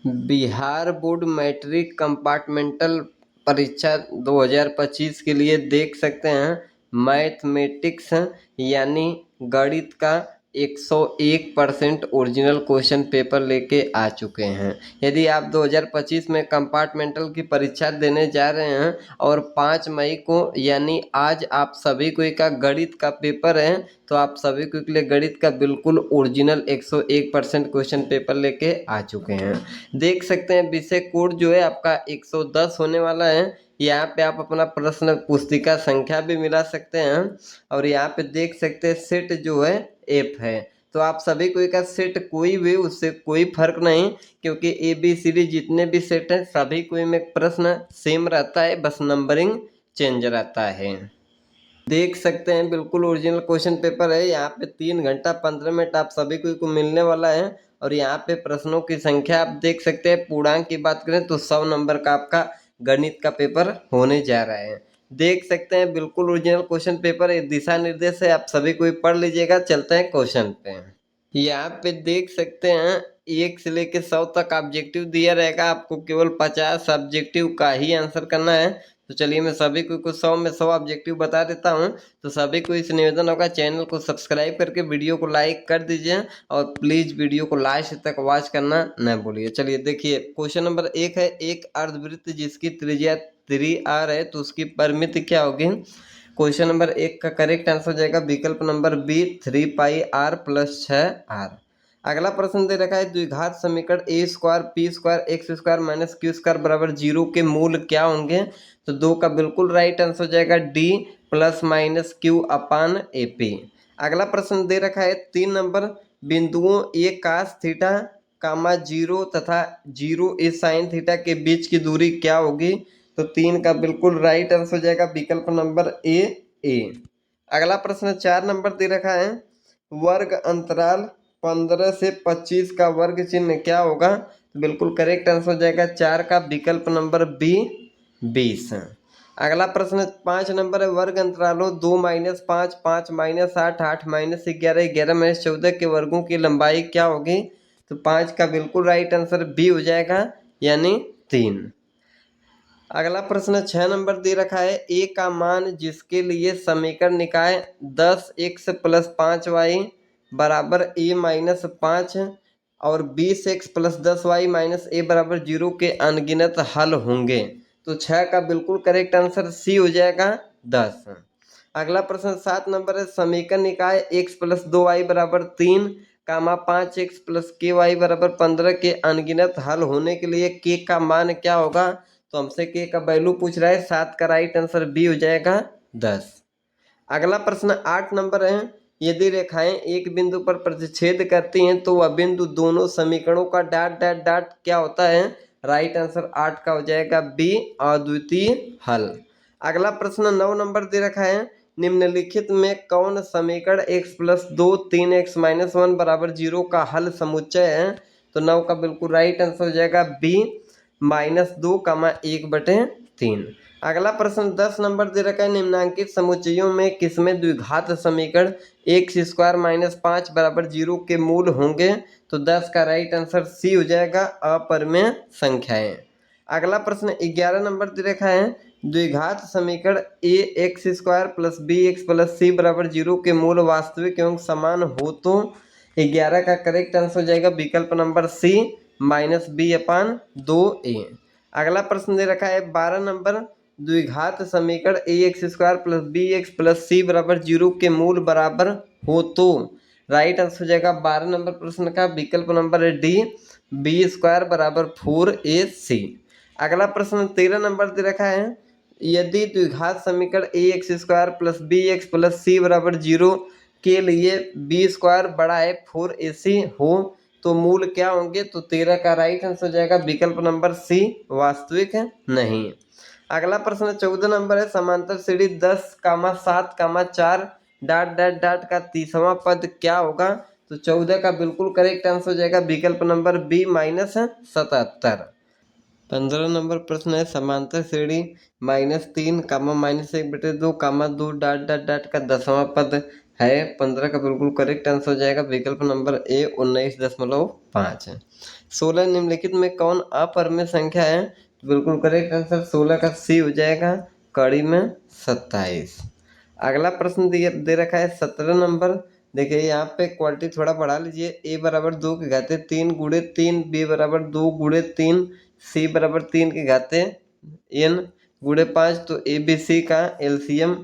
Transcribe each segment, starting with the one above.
Bihar board matric compartmental परीक्षा 2025 के लिए देख सकते हैं मैथमेटिक्स यानी गणित का 101% ओरिजिनल क्वेश्चन पेपर लेके आ चुके हैं। यदि आप 2025 में कंपार्टमेंटल की परीक्षा देने जा रहे हैं और 5 मई को यानी आज आप सभी को का गणित का पेपर है, तो आप सभी को के लिए गणित का बिल्कुल ओरिजिनल 101% क्वेश्चन पेपर लेके आ चुके हैं। देख सकते हैं विषय कोड जो है आपका 110 होने वाला है। यहाँ पे आप अपना प्रश्न पुस्तिका संख्या भी मिला सकते हैं और यहाँ पे देख सकते हैं सेट जो है एफ है। तो आप सभी को का सेट कोई भी उससे कोई फर्क नहीं, क्योंकि ABCD जितने भी सेट हैं सभी कोई में प्रश्न सेम रहता है, बस नंबरिंग चेंज रहता है। देख सकते हैं बिल्कुल ओरिजिनल क्वेश्चन पेपर है। यहाँ पे 3 घंटा 15 मिनट आप सभी को मिलने वाला है और यहाँ पे प्रश्नों की संख्या आप देख सकते हैं। पूर्णांक की बात करें तो 100 नंबर का आपका गणित का पेपर होने जा रहा है। देख सकते हैं बिल्कुल ओरिजिनल क्वेश्चन पेपर है, दिशा निर्देश है, आप सभी को पढ़ लीजिएगा। चलते हैं क्वेश्चन पे। यहाँ पे देख सकते हैं 1 से लेकर 100 तक ऑब्जेक्टिव दिया रहेगा, आपको केवल 50 ऑब्जेक्टिव का ही आंसर करना है। तो चलिए मैं सभी को 100 में 100 ऑब्जेक्टिव बता देता हूं। तो सभी को इस निवेदन होगा चैनल को सब्सक्राइब करके वीडियो को लाइक कर दीजिए और प्लीज वीडियो को लास्ट तक वॉच करना न भूलिए। चलिए देखिए क्वेश्चन नंबर 1 है, एक अर्धवृत्त जिसकी त्रिज्या 3r है तो उसकी परिमिति क्या होगी। क्वेश्चन नंबर 1 का करेक्ट आंसर हो जाएगा विकल्प नंबर बी 3πr + 6r। अगला प्रश्न दे रखा है द्विघात समीकरण a² p² x² - q² = 0 के मूल क्या होंगे। तो 2 का बिल्कुल राइट आंसर हो जाएगा डी +-q/AP। अगला प्रश्न दे रखा है 3 नंबर बिंदुओं a cos थीटा, 0 तथा 0 a sin थीटा के बीच की दूरी क्या होगी। तो 3 का बिल्कुल राइट आंसर हो जाएगा विकल्प नंबर ए। अगला प्रश्न 4 नंबर दे रखा है वर्ग अंतराल 15 से 25 का वर्ग चिन्ह क्या होगा। तो बिल्कुल करेक्ट आंसर हो जाएगा 4 का विकल्प नंबर बी 20। अगला प्रश्न 5 नंबर है वर्ग अंतरालों 2 - 5 5 - 8 8 - 11 11 - 14 के वर्गों की लंबाई क्या होगी। तो 5 का बिल्कुल राइट आंसर बी हो जाएगा यानी 3। अगला प्रश्न 6 नंबर दे रखा है a का मान जिसके लिए समीकरण निकाय 10x + 5y = a - 5 और 20x + 10y - a = 0 के अनगिनत हल होंगे। तो 6 का बिल्कुल करेक्ट आंसर सी हो जाएगा 10। अगला प्रश्न 7 नंबर है समीकरण निकाय x + 2y = 3, 5x + ky = 15 के अनगिनत हल होने के लिए k का मान क्या होगा। तो हमसे k का वैल्यू पूछ रहा है, 7 का राइट आंसर बी हो जाएगा 10। अगला प्रश्न 8 नंबर है यदि रेखाएं एक बिंदु पर प्रतिच्छेद करती हैं तो वह बिंदु दोनों समीकरणों का डॉट डॉट डॉट क्या होता है। राइट आंसर 8 का हो जाएगा बी अद्वितीय हल। अगला प्रश्न 9 नंबर दे रखा है निम्नलिखित में कौन समीकरण x + 2 3x - 1 = 0 का हल समुच्चय है। तो 9 का बिल्कुल राइट आंसर हो जाएगा बी -2, 1/3। अगला प्रश्न 10 नंबर दे रखा है निम्नांकित समुच्चयों में किसमें द्विघात समीकरण x² - 5 = 0 के मूल होंगे। तो 10 का राइट आंसर सी हो जाएगा अपरिमेय संख्याएं। अगला प्रश्न 11 नंबर दे रखा है द्विघात समीकरण ax² + bx + c = 0 के मूल वास्तविक एवं समान हो तो 11 का करेक्ट आंसर हो जाएगा विकल्प नंबर सी -b/2a। अगला प्रश्न दे रखा है 12 नंबर द्विघात समीकरण ax² + bx + c = 0 के मूल बराबर हो तो राइट आंसर हो जाएगा 12 नंबर प्रश्न का विकल्प नंबर डी b² = 4ac। अगला प्रश्न 13 नंबर दे रखा है यदि द्विघात समीकरण ax² + bx + c = 0 के लिए b² = 4ac हो तो मूल क्या होंगे। तो 13 का राइट आंसर हो जाएगा विकल्प नंबर सी वास्तविक नहीं। अगला प्रश्न 14 नंबर है समांतर श्रेणी 10, 7, 4 डॉट डॉट डॉट का 30वां पद क्या होगा। तो 14 का बिल्कुल करेक्ट आंसर हो जाएगा विकल्प नंबर बी -77। 15 नंबर प्रश्न है समांतर श्रेणी -3, -1/2, 2 डॉट डॉट डॉट का 10वां पद है 15 का बिल्कुल करेक्ट आंसर हो जाएगा विकल्प नंबर ए 19.5। 16 निम्नलिखित में कौन अपरिमेय संख्या है? तो बिल्कुल करेक्ट आंसर 16 का सी हो जाएगा कड़ी में 27। अगला प्रश्न दे रखा है 17 नंबर। देखिए यहाँ पे क्वालिटी थोड़ा बढ़ा लीजिए। ए बराबर 2 के घाते 3 गुणे 3, बी बराबर 2 गुणे 3, सी बराबर 3 के घाते n गुणे 5। तो ए बी सी का एलसीएम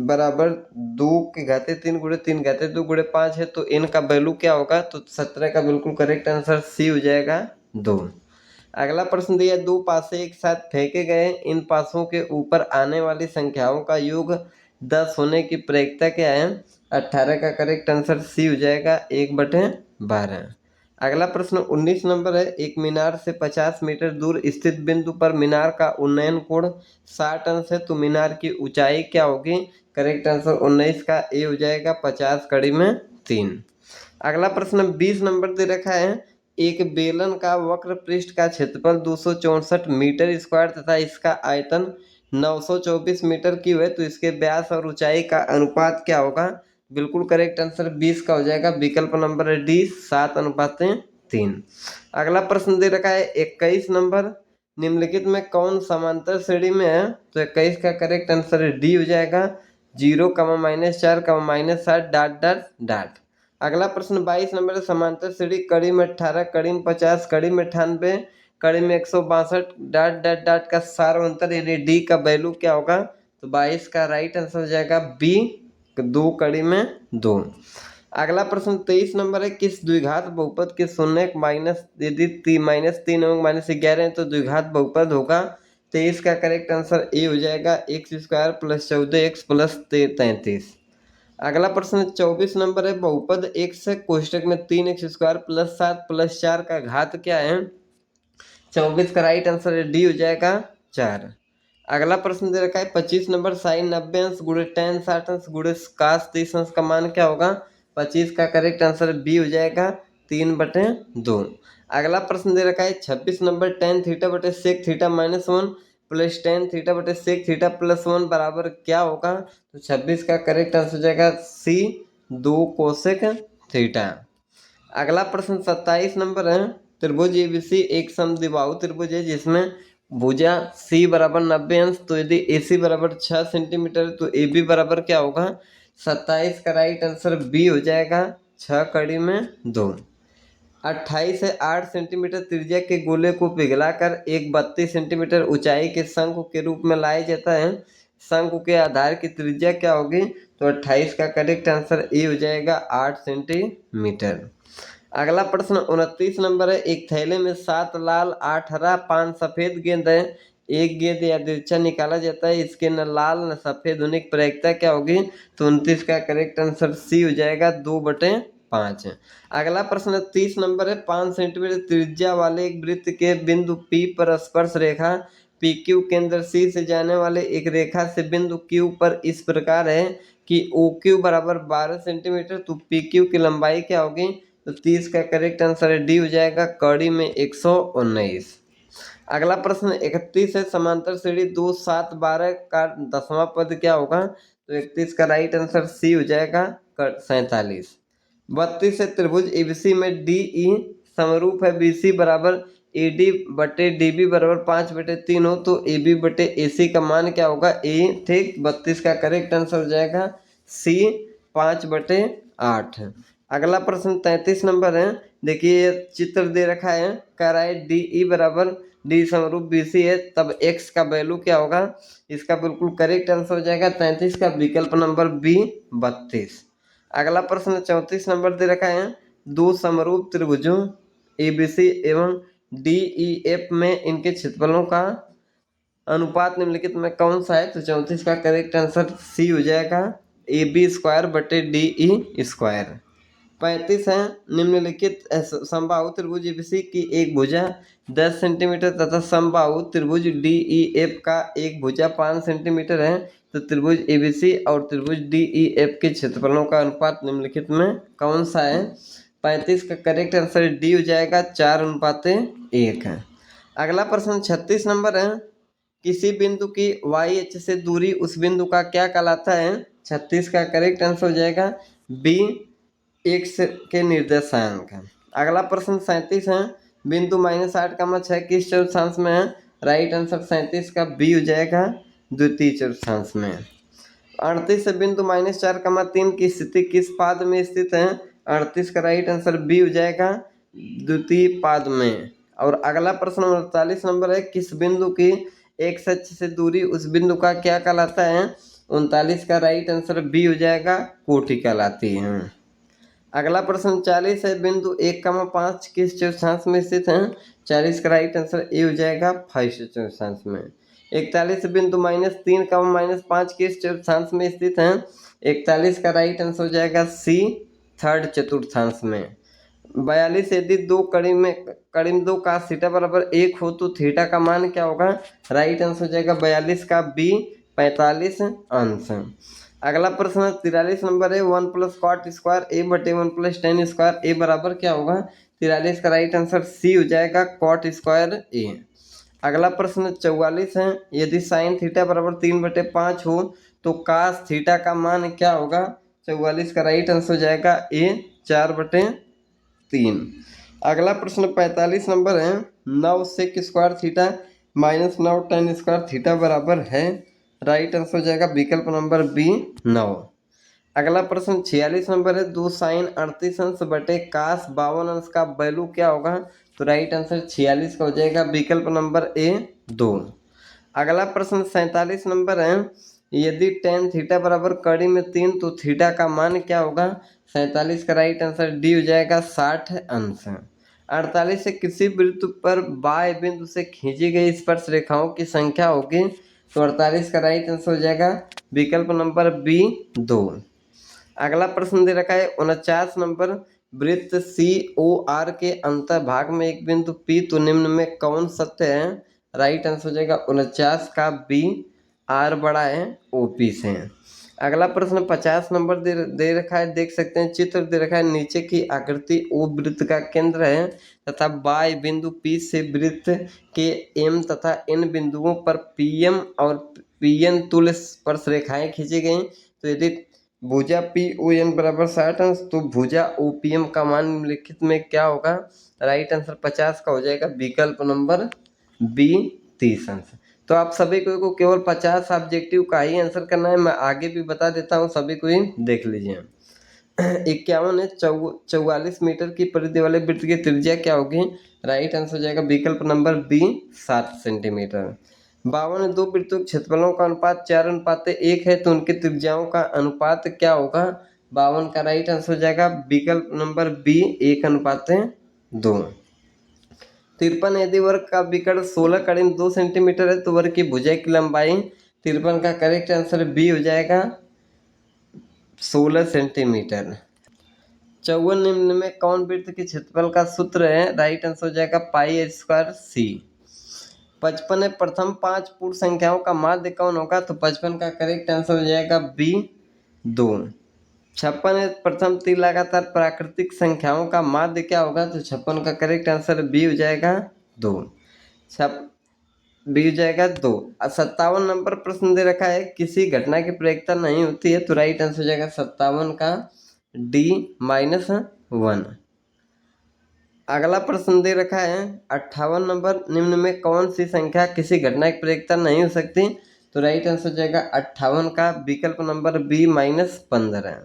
बराबर 2 के घाते 3 गुणे 3 घाते 2 गुणे 5 है। तो n का वैल्यू क्या होगा? तो 17 का बिल्कुल करेक्ट आंसर सी हो जाएगा 2। अगला प्रश्न दिया, दो पासे एक साथ फेंके गए, इन पासों के ऊपर आने वाली संख्याओं का योग 10 होने की प्रयिकता क्या है? 18 का करेक्ट आंसर सी हो जाएगा 1/12। अगला प्रश्न 19 नंबर है। एक मीनार से 50 मीटर दूर स्थित बिंदु पर मीनार का उन्नयन कोण 60 अंश है। तो मीनार की ऊंचाई क्या होगी? करेक्ट आंसर 19 का ए हो जाएगा 50 कड़ी में 3। अगला प्रश्न 20 नंबर दे रखा है। एक बेलन का वक्र पृष्ठ का क्षेत्रफल 264 मीटर स्क्वायर तथा इसका आयतन 924 मीटर क्यूब है। तो इसके व्यास और ऊंचाई का अनुपात क्या होगा? बिल्कुल करेक्ट आंसर 20 का हो जाएगा विकल्प नंबर डी 7:3। अगला प्रश्न दे रखा है 21 नंबर। निम्नलिखित में कौन समांतर श्रेणी में है? तो 21 का करेक्ट आंसर डी हो जाएगा 0, -4, -60 डॉट डॉट डॉट। अगला प्रश्न 22 नंबर। समांतर श्रेणी कड़ी में 18, कड़ी में 50, कड़ी में 98, कड़ी में 162 डॉट डॉट डॉट का सार अंतर यानी डी का वैल्यू क्या होगा? तो 22 का राइट आंसर हो जाएगा बी 2 कड़ी में 2। अगला प्रश्न 23 नंबर है। किस द्विघात बहुपद के शून्य माइनस यदि -3 एवं -11 है तो द्विघात बहुपद होगा? 23 का करेक्ट आंसर ए हो जाएगा x² + 14x + 33। अगला प्रश्न 24 नंबर है। बहुपद x कोष्टक में 3x² + 7 + 4 का घात क्या है? 24 का राइट आंसर डी हो जाएगा 4। अगला प्रश्न दे रखा है 25 नंबर। साइन 90 अंश गुणे tan 60 अंश गुणे cos 30 अंश का मान क्या होगा? 25 का करेक्ट आंसर बी हो जाएगा 3/2। अगला प्रश्न दे रखा है 26 number. tan θ sec θ -1 plus tan θ sec θ +1 बराबर क्या होगा? तो 26 का करेक्ट आंसर हो जाएगा सी 2 कोसेक थीटा। अगला प्रश्न 27 नंबर है। त्रिभुज एबीसी एक समद्विबाहु त्रिभुज है जिसमें भुजा सी बराबर 90 अंश। तो यदि AC बराबर 6 सेंटीमीटर तो AB बराबर क्या होगा? 27 का राइट आंसर बी हो जाएगा 6 कड़ी में 2। 28 से 8 सेंटीमीटर त्रिज्या के गोले को पिघलाकर एक 32 सेंटीमीटर ऊंचाई के शंकु के रूप में लाया जाता है। शंकु के आधार की त्रिज्या क्या होगी? तो 28 का करेक्ट आंसर ए हो जाएगा 8 सेंटीमीटर। अगला प्रश्न 29 नंबर है। एक थैले में 7 लाल, 8 हरा, 5 सफेद गेंद है। एक गेंद यादृच्छा निकाला जाता है, इसके न लाल न सफेद होने की प्रयिकता क्या होगी? तो 29 का करेक्ट आंसर सी हो जाएगा 2/5। अगला प्रश्न 30 नंबर है। 5 सेंटीमीटर त्रिज्या वाले एक वृत्त के बिंदु P पर स्पर्श रेखा PQ केंद्र C से जाने वाले एक रेखा से बिंदु Q पर इस प्रकार है कि OQ बराबर 12 सेंटीमीटर। तो PQ की लंबाई क्या होगी? तो 30 का करेक्ट आंसर डी हो जाएगा कड़ी में 119। अगला प्रश्न 31 है। समांतर श्रेणी 2, 7, 12 का 10वां पद क्या होगा? तो 31 का राइट आंसर सी हो जाएगा 47। 32 है। त्रिभुज एबीसी में DE समरूप है BC बराबर AD/DB बराबर 5/3 हो। तो AB/AC का मान क्या होगा? ए ठीक। 32 का करेक्ट आंसर हो जाएगा सी 5/8। अगला प्रश्न 33 नंबर है। देखिए चित्र दे रखा है, कह रहा है DE बराबर D समरूप BC है, तब x का वैल्यू क्या होगा? इसका बिल्कुल करेक्ट आंसर हो जाएगा 33 का विकल्प नंबर बी 32। अगला प्रश्न 34 नंबर दे रखा है। दो समरूप त्रिभुजों ABC एवं DEF में इनके क्षेत्रफलों का अनुपात निम्नलिखित में कौन सा है? तो 34 का करेक्ट आंसर सी हो जाएगा AB²/DE²। 35 है। निम्नलिखित समबाहु त्रिभुज ABC की एक भुजा 10 सेंटीमीटर तथा समबाहु त्रिभुज DEF का एक भुजा 5 सेंटीमीटर है। तो त्रिभुज ABC और त्रिभुज DEF के क्षेत्रफलों का अनुपात निम्नलिखित में कौन सा है? 35 का करेक्ट आंसर डी हो जाएगा 4:1 है। अगला प्रश्न 36 नंबर है। किसी बिंदु की y अक्ष से दूरी उस बिंदु का क्या कहलाता है? 36 का करेक्ट आंसर हो जाएगा बी x के निर्देशांक। अगला प्रश्न 37 है, बिंदु -8, 6 किस चतुर्थांश में है? राइट आंसर 37 का बी हो जाएगा द्वितीय चतुर्थांश में। 38 से बिंदु -4, 3 की स्थिति किस पाद में स्थित है? 38 का राइट आंसर बी हो जाएगा द्वितीय पाद में। और अगला प्रश्न 39 नंबर है, किस बिंदु की एक अक्ष से दूरी उस बिंदु का क्या कहलाता है? 39 का राइट आंसर बी हो जाएगा कोटि कहलाती है। अगला प्रश्न 40 है, बिंदु 1, 5 किस चतुर्थांश में स्थित है? 40 का राइट आंसर ए हो जाएगा फर्स्ट चतुर्थांश में। 41 बिंदु -3, -5 किस चतुर्थांश में स्थित है? 41 का राइट आंसर हो जाएगा सी थर्ड चतुर्थांश में। 42 यदि कड़ी में 2 cos थीटा बराबर 1 हो तो थीटा का मान क्या होगा? राइट आंसर हो जाएगा 42 का बी 45 अंश। अगला प्रश्न 43 नंबर है, 1 + cot स्क्वायर ए बटे 1 + tan स्क्वायर ए बराबर क्या होगा? 43 का राइट आंसर सी हो जाएगा cot स्क्वायर ए। अगला प्रश्न 44 है, यदि साइन थीटा बराबर 3/5 हो तो cos थीटा का मान क्या होगा? 44 का राइट आंसर हो जाएगा ए 4/3। अगला प्रश्न 45 नंबर है, 9 sec square theta -9 tan square theta बराबर है। राइट आंसर हो जाएगा विकल्प नंबर बी 9। अगला प्रश्न 46 नंबर है, 2 sin 38 अंश बटे cos 52 अंश का वैल्यू क्या होगा? तो राइट आंसर 46 का हो जाएगा विकल्प नंबर ए 2। अगला प्रश्न 47 नंबर है, यदि tan थीटा बराबर कड़ी में 3 तो थीटा का मान क्या होगा? 47 का राइट आंसर डी हो जाएगा 60 अंश। 48 से किसी वृत्त पर बाएं बिंदु से खींची गई स्पर्श रेखाओं की संख्या होगी? तो 48 का राइट आंसर हो जाएगा विकल्प नंबर बी 2। अगला प्रश्न दे रखा है 49 नंबर, वृत्त सी ओ आर के अंतर्भाग में एक बिंदु पी तो निम्न में कौन सत्य है? राइट आंसर हो जाएगा 49 का बी आर बड़ा है ओपी से। अगला प्रश्न 50 नंबर दे रखा है, देख सकते हैं चित्र दे रखा है, नीचे की आकृति ओ वृत्त का केंद्र है तथा बाई बिंदु पी से वृत्त के एम तथा एन बिंदुओं पर पीएम और पीएन तुल्य स्पर्श रेखाएं खींची गई। तो यदि भुजा पी ओ एन बराबर 60 अंश तो भुजा ओ पी एम का मान निम्नलिखित में क्या होगा? राइट आंसर 50 का हो जाएगा विकल्प नंबर बी 30 अंश। तो आप सभी को केवल 50 ऑब्जेक्टिव का ही आंसर करना है, मैं आगे भी बता देता हूँ, सभी को ही देख लीजिए। 51 है, 44 मीटर की परिधि वाले वृत्त की त्रिज्या क्या होगी? राइट आंसर हो जाएगा विकल्प नंबर बी 7 सेंटीमीटर। 52 दो वृत्तों के क्षेत्रफलों का अनुपात 4:1 है तो उनकी त्रिज्याओं का अनुपात क्या होगा? 52 का राइट आंसर हो जाएगा विकल्प नंबर बी 1:2। 53 यदि वर्ग का विकर्ण 16 कड़ी में 2 सेंटीमीटर है तो वर्ग की भुजा की लंबाई 53 का करेक्ट आंसर बी हो जाएगा 16 सेंटीमीटर। 54 निम्न में कौन वृत्त के क्षेत्रफल का सूत्र है? राइट आंसर हो जाएगा πr² सी। 55 प्रथम 5 पूर्ण संख्याओं का माध्य कौन होगा? तो 55 का करेक्ट आंसर हो जाएगा बी 2। 56 प्रथम 3 लगातार प्राकृतिक संख्याओं का माध्य क्या होगा? तो 56 का करेक्ट आंसर बी हो जाएगा 2। बी हो जाएगा 2। 57 नंबर प्रश्न दे रखा है, किसी घटना की प्रयोक्ता नहीं होती है तो राइट आंसर हो जाएगा 57 का डी -1। अगला प्रश्न दे रखा है 58 नंबर, निम्न में कौन सी संख्या किसी घटना की प्रयोक्ता नहीं हो सकती? तो राइट आंसर हो जाएगा 58 का विकल्प नंबर बी -15।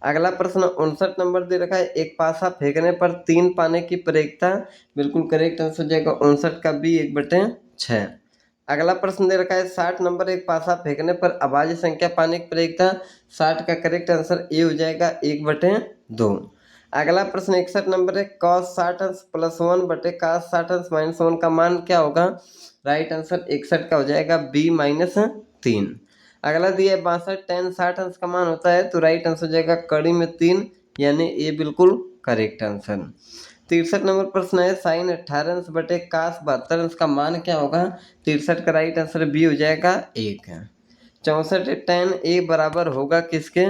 अगला प्रश्न 59 नंबर दे रखा है, एक पासा फेंकने पर 3 पाने की प्रयोक्ता? बिल्कुल करेक्ट आंसर हो जाएगा 59 का बी 1/6। अगला प्रश्न दे रखा है 60 नंबर, एक पासा फेंकने पर अभाज्य संख्या पाने की प्रयोक्ता? 60 का करेक्ट आंसर ए हो जाएगा 1/2। अगला प्रश्न 61 नंबर है, cos 60 अंश +1 बटे cos 60 अंश -1 का मान क्या होगा? राइट आंसर 61 का हो जाएगा बी -3। अगला दिया है 62 tan 60 अंश का मान होता है तो राइट आंसर हो जाएगा कड़ी में 3 यानी ए बिल्कुल करेक्ट आंसर। 63 नंबर प्रश्न है, sin 18 अंश बटे cos 72 अंश का मान क्या होगा? 63 का राइट आंसर बी हो जाएगा 1। 64 tan ए बराबर होगा किसके?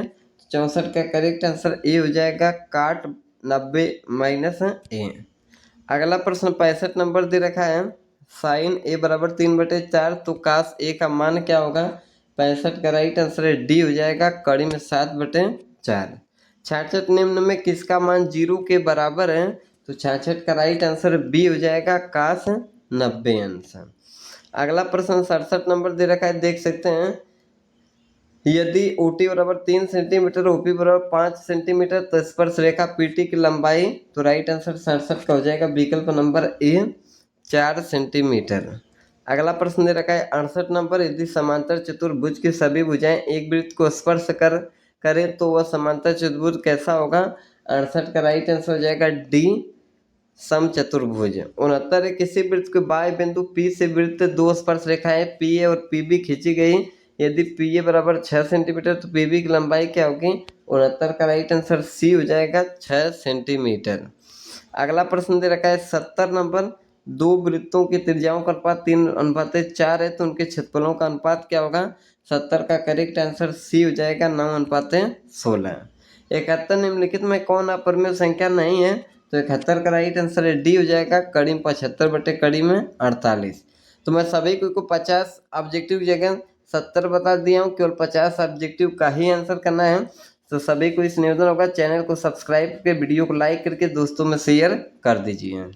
64 का करेक्ट आंसर ए हो जाएगा cot 90 -a। अगला प्रश्न 65 नंबर दे रखा है, sin a बराबर 3/4 तो cos a का मान क्या होगा? 65 का राइट आंसर है डी हो जाएगा, कड़ी में 7/4। 66 निम्न में किसका मान 0 के बराबर है? तो 66 का राइट आंसर बी हो जाएगा, काश 90 अंश। अगला प्रश्न 67 नंबर दे रखा है, देख सकते हैं। यदि OT बराबर 3 सेंटीमीटर, OP बराबर 5 सेंटीमीटर, तो स्पर्श रेखा PT की लंबाई, तो राइट आंसर 67 का हो जाएगा, विकल्प नंबर ए 4 सेंटीमीटर। अगला प्रश्न दे रखा है 68 नंबर, यदि समांतर चतुर्भुज की सभी भुजाएं एक वृत्त को स्पर्श करें तो वह समांतर चतुर्भुज कैसा होगा? 68 का राइट आंसर हो जाएगा डी समचतुर्भुज। 69 किसी वृत्त के बाह्य बिंदु P से वृत्त 2 स्पर्श रेखाएं PA और PB खींची गई। यदि PA बराबर 6 सेंटीमीटर तो PB की लंबाई क्या होगी? 69 का राइट आंसर सी हो जाएगा, 6 सेंटीमीटर। अगला प्रश्न दे रखा है 70 नंबर, दो वृत्तों की त्रिज्याओं का अनुपात 3:4 है, तो उनके क्षेत्रफलों का अनुपात क्या होगा? 70 का करेक्ट आंसर सी हो जाएगा, 9:16। 71 निम्नलिखित में कौन अपरिमेय संख्या नहीं है? तो 71 का राइट आंसर है डी हो जाएगा, कड़ी में 75/कड़ी में 48। तो मैं सभी को 50 ऑब्जेक्टिव की जगह 70 बता दिया हूँ, केवल 50 ऑब्जेक्टिव का ही आंसर करना है। तो सभी को इस निवेदन होगा, चैनल को सब्सक्राइब करके वीडियो को लाइक करके दोस्तों में शेयर कर दीजिए।